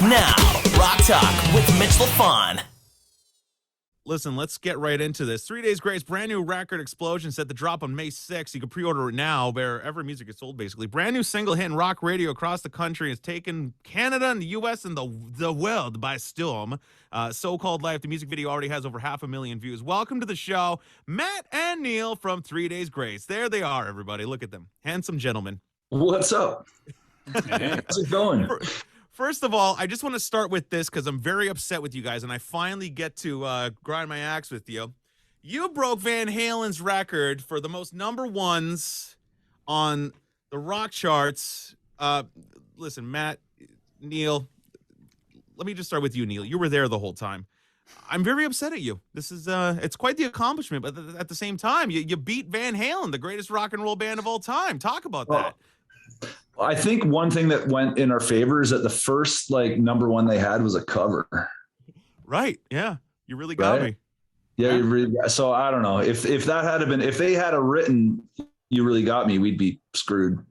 Now, Rock Talk with Mitch Lafon. Listen, let's get right into this. 3 Days Grace, brand new record Explosion, set to drop on May 6th. You can pre-order it now wherever music is sold, basically. Brand new single hitting rock radio across the country. Has taken Canada and the U.S. and the world by storm. So-Called Life, the music video already has over 500,000 views. Welcome to the show, Matt and Neil from 3 Days Grace. There they are, everybody. Look at them. Handsome gentlemen. What's up? Hey. How's it going? First of all, I just want to start with this because I'm very upset with you guys, and I finally get to grind my axe with you. You broke Van Halen's record for the most number ones on the rock charts. Listen, Matt, Neil, let me just start with you, Neil. You were there the whole time. I'm very upset at you. This is it's quite the accomplishment, but at the same time, you beat Van Halen, the greatest rock and roll band of all time. Talk about that. I think one thing that went in our favor is that the first number one they had was a cover. Right. Yeah. You really got me. Yeah, you really. So I don't know if that had been, if they had a written "You Really Got Me," we'd be screwed.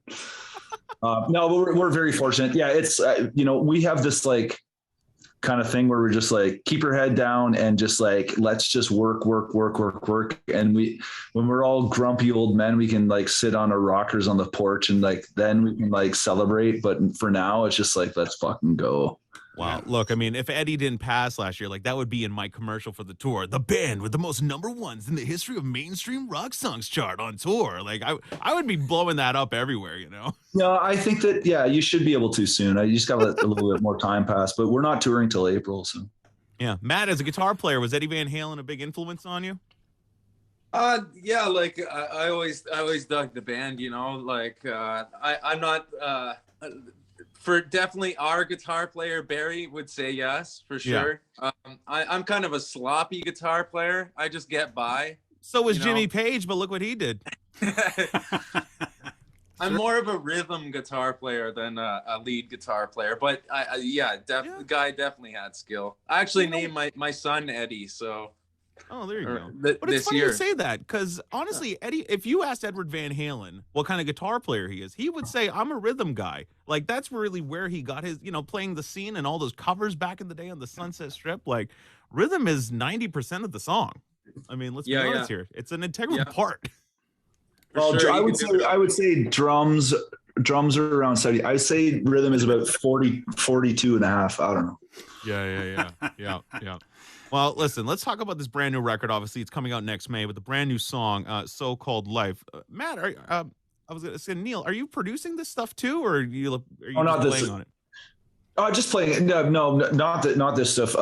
No, but we're very fortunate. Yeah, it's we have this kind of thing where we're just keep your head down and just let's just work. And when we're all grumpy old men, we can sit on our rockers on the porch and then we can celebrate. But for now, it's just let's fucking go. Wow. Look, I mean, if Eddie didn't pass last year, that would be in my commercial for the tour. The band with the most number ones in the history of mainstream rock songs chart on tour. I would be blowing that up everywhere, No, I think that, you should be able to soon. You just got to let a little bit more time pass, but we're not touring till April. So, yeah. Matt, as a guitar player, was Eddie Van Halen a big influence on you? Yeah, I always dug the band, I'm not, for definitely our guitar player, Barry would say yes, for sure. Yeah. I'm kind of a sloppy guitar player. I just get by. So was Jimmy Page, but look what he did. I'm more of a rhythm guitar player than a lead guitar player, but the guy definitely had skill. I actually named my son Eddie, so. Oh, there you go. But it's funny you say that because honestly, Eddie, if you asked Edward Van Halen what kind of guitar player he is, he would say, I'm a rhythm guy. That's really where he got his, playing the scene and all those covers back in the day on the Sunset Strip. Rhythm is 90% of the song. I mean, let's be honest here. It's an integral part. Well, sure, I would say drums are around 70. I would say rhythm is about 42 and a half. I don't know. Yeah. Well, listen, let's talk about this brand new record. Obviously, it's coming out next May with a brand new song, So-Called Life. Matt, I was going to say, Neil, are you producing this stuff too, or are you not playing on it? Oh, just playing. No, not this stuff.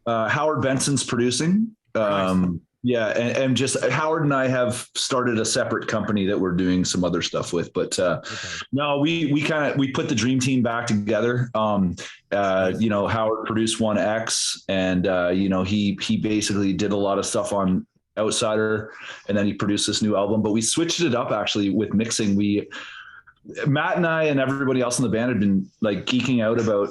Howard Benson's producing. Nice. Yeah, and just Howard and I have started a separate company that we're doing some other stuff with. But no, we put the dream team back together. Howard produced 1X, and he basically did a lot of stuff on Outsider, and then he produced this new album. But we switched it up actually with mixing. Matt and I and everybody else in the band had been geeking out about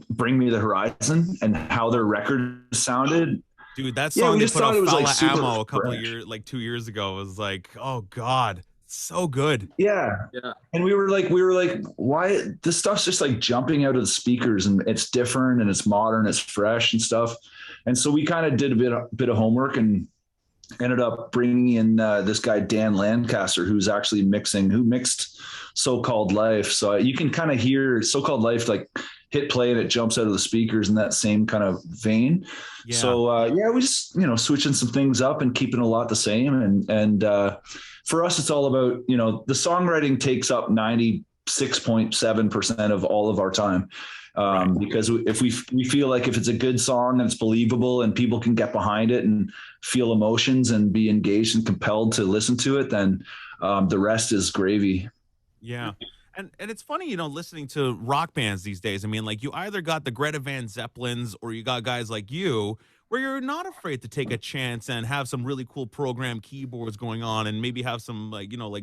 Bring Me the Horizon and how their record sounded. Dude, that song they put on Fala Ammo a couple fresh. Years, 2 years ago, was oh God, so good. Yeah. And we were like, why this stuff's just jumping out of the speakers, and it's different and it's modern, it's fresh and stuff. And so we kind of did a bit of homework and ended up bringing in this guy, Dan Lancaster, who mixed So-Called Life. So you can kind of hear So-Called Life, hit play and it jumps out of the speakers in that same kind of vein. Yeah. So we just, switching some things up and keeping a lot the same. And for us, it's all about, the songwriting takes up 96.7% of all of our time. Because if we feel like if it's a good song and it's believable and people can get behind it and feel emotions and be engaged and compelled to listen to it, then the rest is gravy. Yeah. And it's funny, listening to rock bands these days. I mean, you either got the Greta Van Zeppelins or you got guys like you where you're not afraid to take a chance and have some really cool program keyboards going on and maybe have some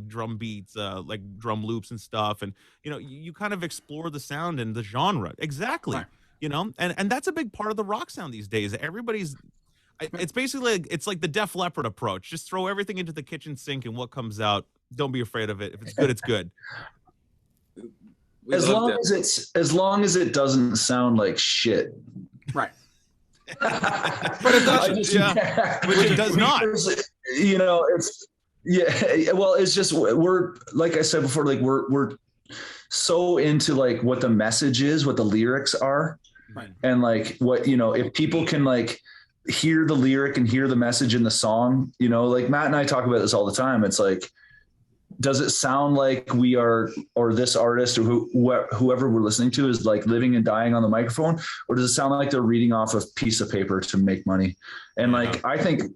drum beats, drum loops and stuff. And, you kind of explore the sound and the genre. Exactly. Right. And that's a big part of the rock sound these days. It's basically, it's like the Def Leppard approach. Just throw everything into the kitchen sink and what comes out, don't be afraid of it. If it's good, it's good. We as loved long it. as long as it doesn't sound like shit. Right. But it doesn't. Which it does not. You know, it's well, it's just we're like I said before, like we're so into like what the message is, what the lyrics are, Right. and like what, you know, if people can like hear the lyric and hear the message in the song, you know, like Matt and I talk about this all the time. It's like, does it sound like we are, or this artist or whoever we're listening to is like living and dying on the microphone, or does it sound like they're reading off a piece of paper to make money? And like, I think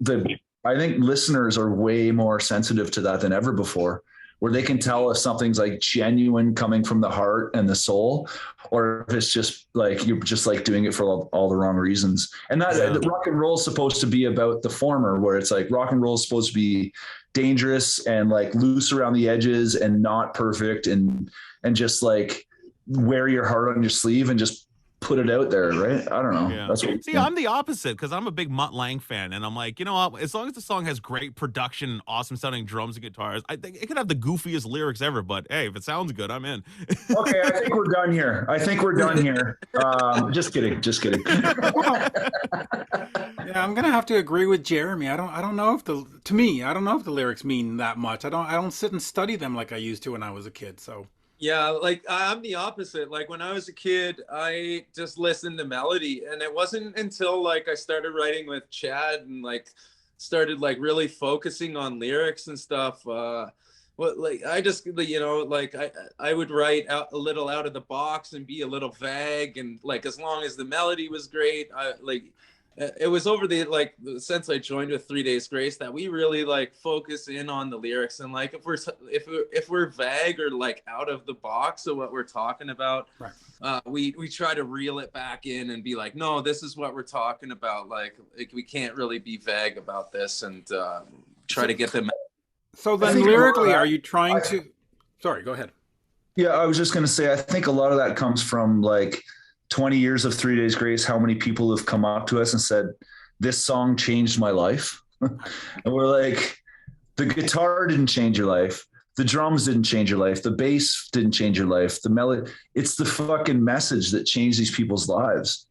listeners are way more sensitive to that than ever before, where they can tell if something's like genuine coming from the heart and the soul, or if it's just like you're just like doing it for all the wrong reasons. And that rock and roll is supposed to be about the former, where it's like rock and roll is supposed to be dangerous and like loose around the edges and not perfect, and just like wear your heart on your sleeve and just put it out there, right? I don't know. Yeah. That's what See, I'm the opposite because I'm a big Mutt Lange fan, and I'm like, you know what? As long as the song has great production and awesome sounding drums and guitars, I think it could have the goofiest lyrics ever. But hey, if it sounds good, I'm in. Okay, I think we're done here. Just kidding. Yeah, I'm gonna have to agree with Jeremy. I don't know if the lyrics mean that much. I don't sit and study them like I used to when I was a kid. So Yeah, like I'm the opposite. Like when I was a kid, I just listened to melody, and it wasn't until like I started writing with Chad and like started like really focusing on lyrics and stuff. Like I just, you know, like I would write out a little out of the box and be a little vague, and like as long as the melody was great, it was over the like since I joined with 3 Days Grace that we really like focus in on the lyrics, and like if we're vague or like out of the box of what we're talking about, right. We try to reel it back in and be like, no, this is what we're talking about. Like we can't really be vague about this, and try to get them. So then lyrically, are you trying to? Sorry, go ahead. Yeah, I was just going to say, I think a lot of that comes from like 20 years of 3 Days Grace, how many people have come up to us and said, this song changed my life. And we're like, the guitar didn't change your life. The drums didn't change your life. The bass didn't change your life. The melody, it's the fucking message that changed these people's lives,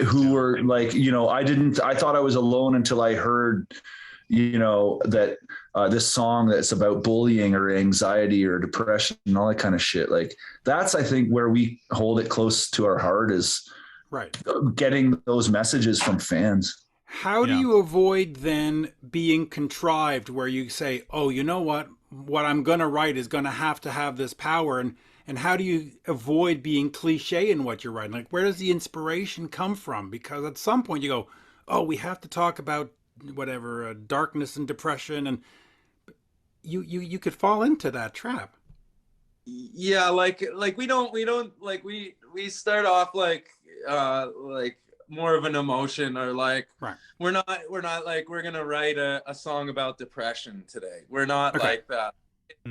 who were like, you know, I thought I was alone until I heard, you know, that this song that's about bullying or anxiety or depression and all that kind of shit. Like that's, I think, where we hold it close to our heart, is right, getting those messages from fans. How do you avoid then being contrived, where you say, oh, you know what I'm going to write is going to have this power, and how do you avoid being cliche in what you're writing? Like, where does the inspiration come from? Because at some point you go, oh, we have to talk about whatever, darkness and depression, and you could fall into that trap. Yeah, like we don't like we start off like more of an emotion, or like right. we're not like we're gonna write a song about depression today. We're not like that.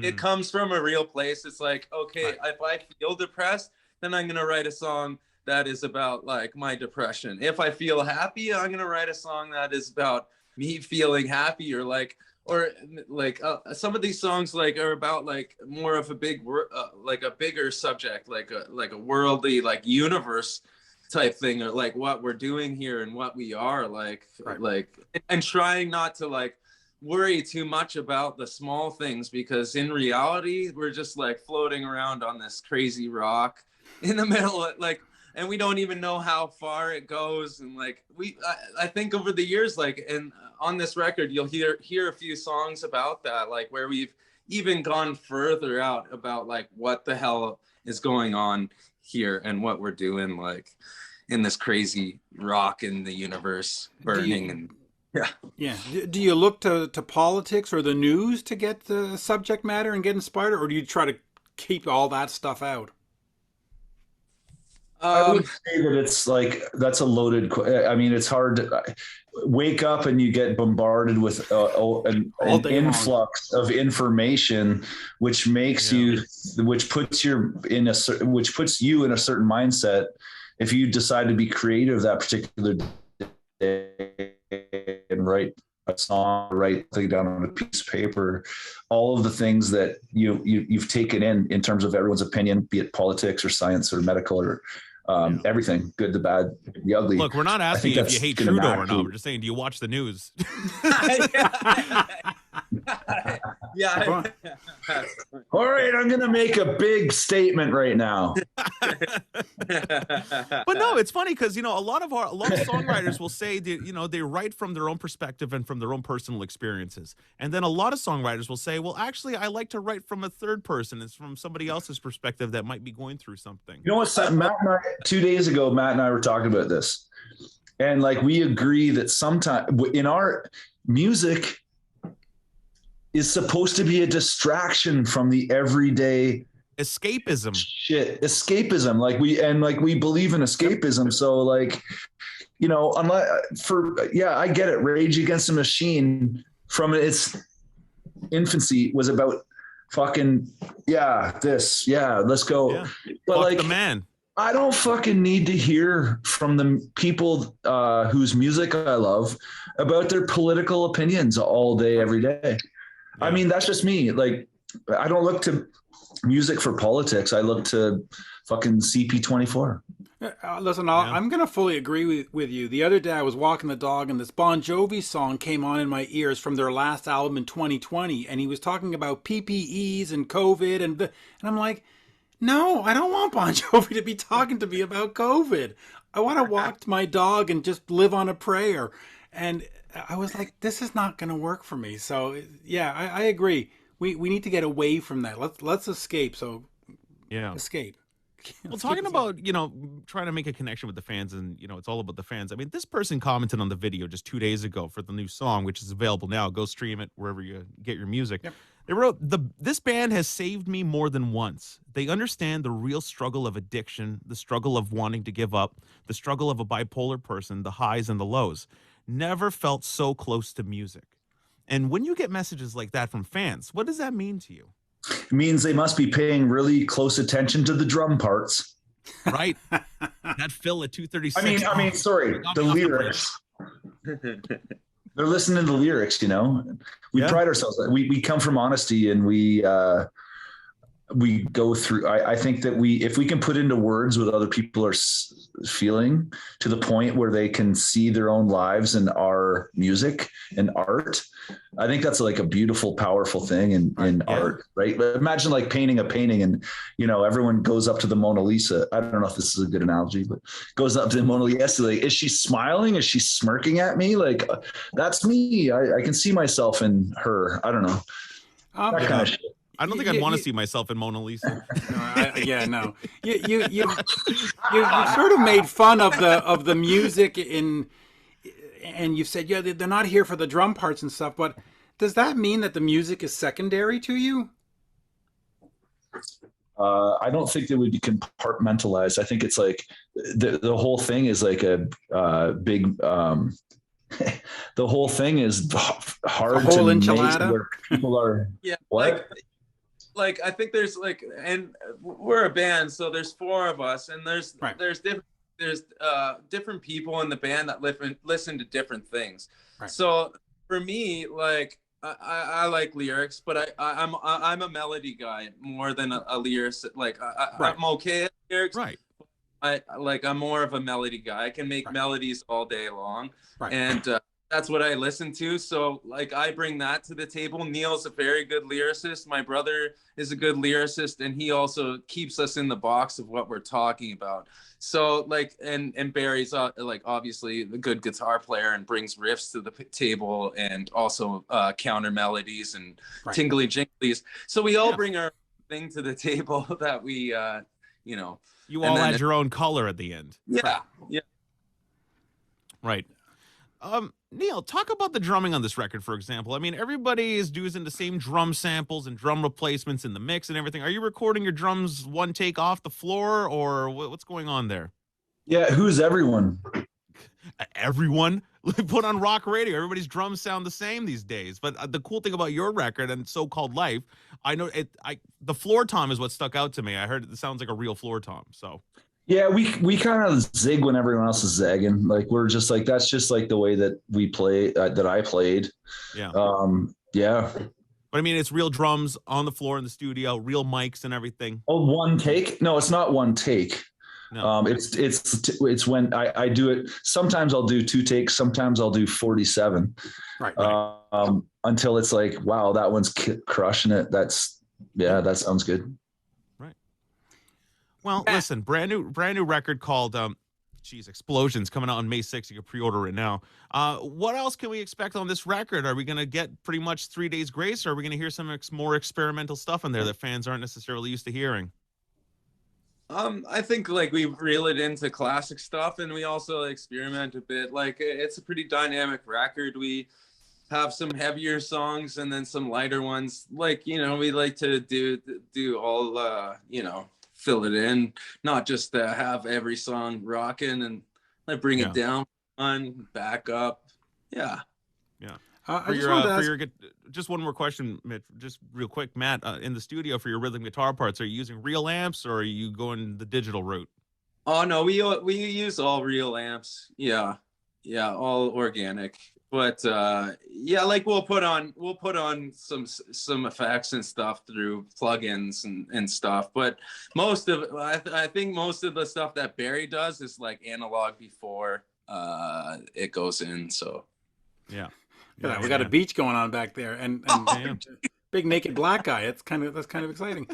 It comes from a real place. It's like, okay, if I feel depressed, then I'm gonna write a song that is about like my depression. If I feel happy, I'm gonna write a song that is about me feeling happy, or some of these songs like are about like more of a like a bigger subject, like a worldly, like universe type thing, or like what we're doing here and what we are like, and trying not to like worry too much about the small things, because in reality we're just like floating around on this crazy rock in the middle of, like, and we don't even know how far it goes. And like I think over the years, like, and on this record you'll hear a few songs about that, like where we've even gone further out about like what the hell is going on here and what we're doing, like in this crazy rock in the universe burning. Do you look to politics or the news to get the subject matter and get inspired, or do you try to keep all that stuff out? I would say that it's like, that's a loaded, I mean, it's hard to wake up and you get bombarded with an influx of information, which makes which puts you in a certain mindset. If you decide to be creative that particular day and write a song, write something down on a piece of paper, all of the things that you've taken in terms of everyone's opinion, be it politics or science or medical or everything, good, the bad, the ugly. Look, we're not asking you if you hate Trudeau or not. We're just saying, do you watch the news? Yeah. All right, I'm going to make a big statement right now. But no, it's funny because, you know, a lot of songwriters will say that, you know, they write from their own perspective and from their own personal experiences. And then a lot of songwriters will say, well, actually, I like to write from a third person. It's from somebody else's perspective that might be going through something. You know what, Matt and I, 2 days ago, Matt and I were talking about this. And like, we agree that sometimes in our music is supposed to be a distraction from the everyday escapism shit. Escapism. Like we believe in escapism. So like, you know, I get it. Rage Against the Machine from its infancy was about fucking, let's go. Yeah. But fuck like the man. I don't fucking need to hear from the people whose music I love about their political opinions all day, every day. Yeah. I mean, that's just me. Like, I don't look to music for politics. I look to fucking CP24. Listen, I'm going to fully agree with you. The other day I was walking the dog and this Bon Jovi song came on in my ears from their last album in 2020. And he was talking about PPEs and COVID. And I'm like, no, I don't want Bon Jovi to be talking to me about COVID. I want to walk my dog and just live on a prayer. And I was like, this is not going to work for me. So, yeah, I agree. We need to get away from that. Let's escape. So, yeah, escape. Well, talking about, you know, trying to make a connection with the fans and, you know, it's all about the fans. I mean, this person commented on the video just 2 days ago for the new song, which is available now. Go stream it wherever you get your music. Yep. They wrote, this band has saved me more than once. They understand the real struggle of addiction, the struggle of wanting to give up, the struggle of a bipolar person, the highs and the lows. Never felt so close to music. And when you get messages like that from fans, what does that mean to you? It means they must be paying really close attention to the drum parts. Right. That fill at 236. I mean, sorry, the lyrics. They're listening to the lyrics, you know. We pride ourselves. We come from honesty, and we go through. I think that if we can put into words what other people are feeling to the point where they can see their own lives in our music and art, I think that's like a beautiful, powerful thing in art, right? But imagine like painting a painting and, you know, everyone goes up to the Mona Lisa. I don't know if this is a good analogy, but goes up to the Mona Lisa. Like, is she smiling? Is she smirking at me? Like, that's me. I can see myself in her. I don't know. That kind of shit. I don't think I'd want to see myself in Mona Lisa. No. You sort of made fun of the music and you said, they're not here for the drum parts and stuff. But does that mean that the music is secondary to you? I don't think they would be compartmentalized. I think it's like the whole thing is like a big. The whole thing is hard to make where people are. Yeah, like I think there's like, and we're a band, so there's four of us, and there's different people in the band that listen to different things. Right. So for me, like I like lyrics, but I'm a melody guy more than a lyricist. Like I'm okay at lyrics. Right. I'm more of a melody guy. I can make melodies all day long. Right. And that's what I listen to. So like I bring that to the table. Neil's a very good lyricist. My brother is a good lyricist, and he also keeps us in the box of what we're talking about. So like, and Barry's like obviously a good guitar player and brings riffs to the table and also counter melodies and tingly jinglies. So we all bring our thing to the table that we, you know. You all add your own color at the end. Yeah. Yeah. Right. Neil, talk about the drumming on this record, for example. I mean, everybody is using the same drum samples and drum replacements in the mix and everything. Are you recording your drums one take off the floor, or what's going on there? Yeah, who's everyone? Everyone? Put on rock radio. Everybody's drums sound the same these days. But the cool thing about your record and So-Called Life, I know the floor tom is what stuck out to me. I heard it sounds like a real floor tom. So Yeah, we kind of zig when everyone else is zagging. Like we're just like that's just like the way that we play that I played. Yeah. Yeah. But I mean, it's real drums on the floor in the studio, real mics and everything. Oh, one take? No, it's not one take. No. It's when I do it. Sometimes I'll do 2 takes. Sometimes I'll do 47. Right. Until it's like, wow, that one's crushing it. That sounds good. Right. Well, listen, brand new record called Explosions coming out on May 6th. You can pre-order it now. What else can we expect on this record? Are we going to get pretty much 3 Days Grace, or are we going to hear some more experimental stuff in there that fans aren't necessarily used to hearing? I think like we reel it into classic stuff, and we also experiment a bit. Like it's a pretty dynamic record. We have some heavier songs and then some lighter ones. Like, you know, we like to do all fill it in, not just have every song rocking and like bring it down on back up. Yeah. Just one more question, Mitch, just real quick, Matt, in the studio for your rhythm guitar parts, are you using real amps or are you going the digital route? Oh no, we use all real amps. Yeah, all organic. But like we'll put on some effects and stuff through plugins and stuff. But I think most of the stuff that Barry does is like analog before it goes in. So yeah. We got a beach going on back there, and big naked black guy. That's kind of exciting.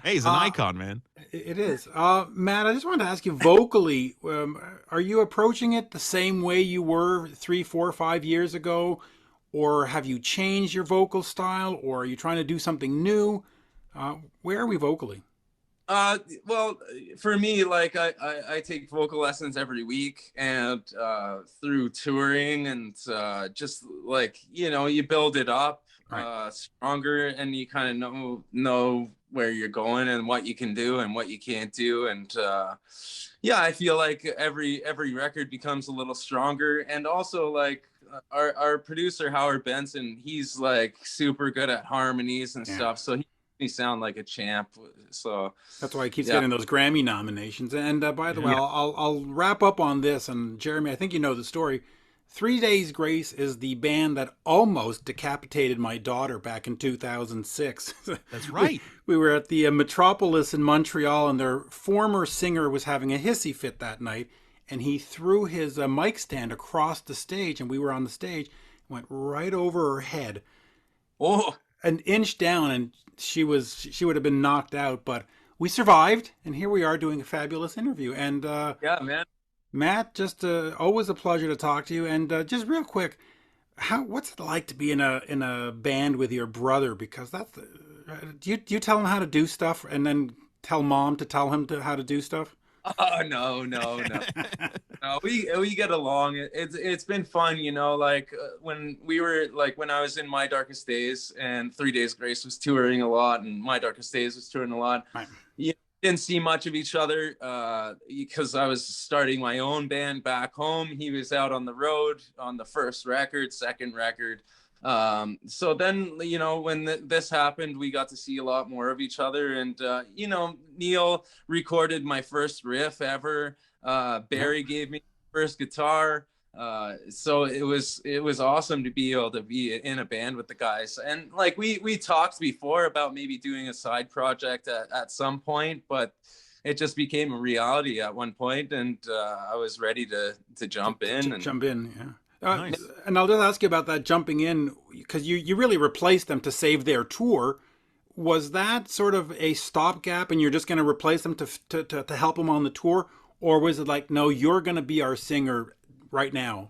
Hey, he's an icon, man. It is. Matt, I just wanted to ask you, vocally, are you approaching it the same way you were 3, 4, 5 years ago, or have you changed your vocal style, or are you trying to do something new? Where are we vocally? Well, for me, like I take vocal lessons every week, and through touring and just like, you know, you build it up stronger, and you kind of know where you're going and what you can do and what you can't do. And I feel like every record becomes a little stronger. And also like our producer, Howard Benson, he's like super good at harmonies and stuff. So he sound like a champ. So that's why he keeps getting those Grammy nominations. And by the way, I'll wrap up on this. And Jeremy, I think you know the story. 3 Days Grace is the band that almost decapitated my daughter back in 2006. That's right. We were at the Metropolis in Montreal, and their former singer was having a hissy fit that night, and he threw his mic stand across the stage, and we were on the stage, went right over her head. Oh, an inch down, and she would have been knocked out, but we survived, and here we are doing a fabulous interview. And yeah, man, Matt, just always a pleasure to talk to you. And just real quick, what's it like to be in a band with your brother? Because that's do you tell him how to do stuff and then tell mom to tell him how to do stuff? Oh no. No, we get along. It's been fun, you know, like when I was in My Darkest Days and 3 Days Grace was touring a lot and My Darkest Days was touring a lot. Right. You didn't see much of each other because I was starting my own band back home. He was out on the road on the first record, second record. So then, you know, when this happened, we got to see a lot more of each other. And, you know, Neil recorded my first riff ever. Barry gave me the first guitar. So it was awesome to be able to be in a band with the guys. And like, we talked before about maybe doing a side project at some point, but it just became a reality at one point, and I was ready to jump in. Jump in, yeah. Nice. And I'll just ask you about that jumping in, because you really replaced them to save their tour. Was that sort of a stopgap, and you're just going to replace them to help them on the tour, or was it like, no, you're going to be our singer right now?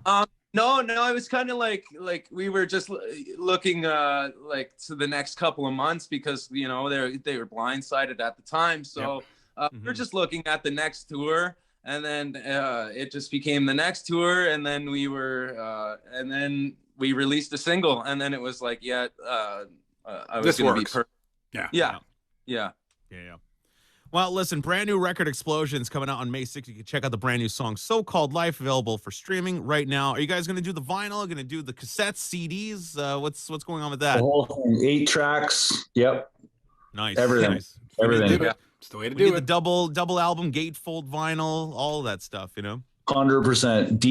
No, it was kind of like we were just looking like to the next couple of months, because you know they were blindsided at the time, so we're just looking at the next tour. And then it just became the next tour, and then we released a single, and then it was like, I was going to be perfect. Yeah. Well, listen, brand new record Explosions coming out on May 6th. You can check out the brand new song So-Called Life, available for streaming right now. Are you guys going to do the vinyl? Going to do the cassettes, CDs? What's going on with that? The whole thing, 8 tracks. Yep. Nice. Everything. Nice. Everything. It's the way to We need do the it. double album, gatefold vinyl, all of that stuff, 100%.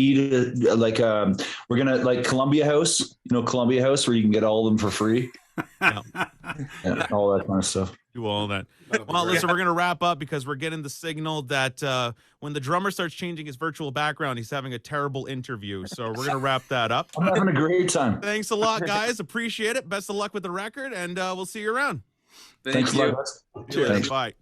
We're gonna like Columbia House, Columbia House, where you can get all of them for free. Yeah. Yeah, all that kind of stuff. Do all that. That'll be Well, great. listen, we're going to wrap up because we're getting the signal that when the drummer starts changing his virtual background, he's having a terrible interview. So we're going to wrap that up. I'm having a great time. Thanks a lot, guys. Appreciate it. Best of luck with the record, and we'll see you around. Thanks a you. lot. See you later. Thanks. Bye.